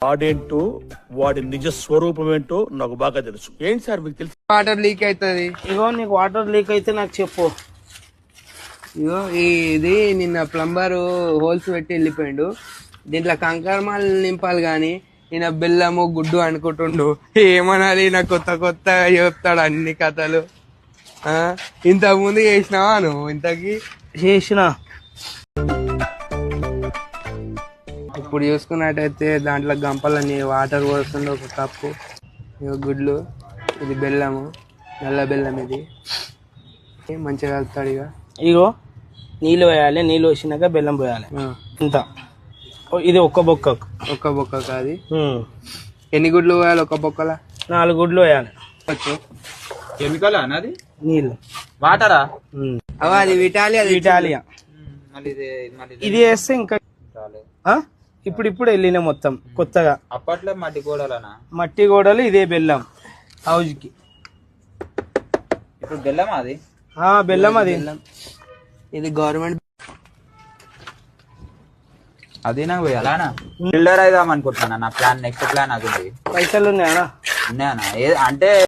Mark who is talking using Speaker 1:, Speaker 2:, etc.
Speaker 1: వాడేంటో వాడి నిజ స్వరూపం ఏంటో నాకు బాగా తెలుసు. ఏంటి సార్ మీకు తెలుసు?
Speaker 2: వాటర్ లీక్ అవుతుంది.
Speaker 3: ఇగో నీకు వాటర్ లీక్ అయితే నాకు చెప్పు.
Speaker 2: ఇగో ఇది నిన్న ప్లంబర్ హోల్స్ పెట్టి వెళ్ళిపోయిండు. దీంట్లో కంకరమాలు నింపాలి గాని ఈయన బెల్లము గుడ్డు అనుకుంటుండు. ఏమనాలి, నా కొత్త కొత్త చెప్తాడు అన్ని కథలు. ఇంతకు ముందు చేసినావా నువ్వు? ఇంతకి
Speaker 3: చేసిన
Speaker 2: ఇప్పుడు చూసుకున్నట్టయితే దాంట్లో గంపలని వాటర్ పోస్తుంది, ఒక కప్పు. ఇగో గుడ్లు, ఇది బెల్లము, నల్ల బెల్లం. ఇది మంచిగా కలుపుతాడు.
Speaker 3: ఇగో నీళ్ళు వేయాలి, నీళ్ళు వేసినాక బెల్లం పోయాలి. ఇంత ఇది ఒక్క బొక్క.
Speaker 2: ఒక్క బొక్క కాదు. ఎన్ని గుడ్లు పోయాలి ఒక బొక్కల?
Speaker 3: 4 గుడ్లు వేయాలి.
Speaker 4: కెమికల్ అన్నది
Speaker 3: నీళ్ళు
Speaker 4: వాటరా?
Speaker 2: అది విటాలి, అది
Speaker 3: ఇటాలియా. ఇది వేస్తే ఇంకా ఇప్పుడు వెళ్ళిన మొత్తం కొత్తగా.
Speaker 4: అప్పట్లో మట్టి గోడలనా?
Speaker 3: మట్టి గోడలు, ఇదే బెల్లం హౌజ్ కి.
Speaker 4: ఇప్పుడు బెల్లం అది?
Speaker 3: బెల్లం అది.
Speaker 2: ఇది గవర్నమెంట్.
Speaker 4: అది నాకు పోయాలా? బిల్డర్ అయిదాం అనుకుంటున్నా. నా ప్లాన్, నెక్స్ట్ ప్లాన్ అది ఉంది.
Speaker 3: పైసలు ఉన్నాయా?
Speaker 4: ఉన్నాయనా? అంటే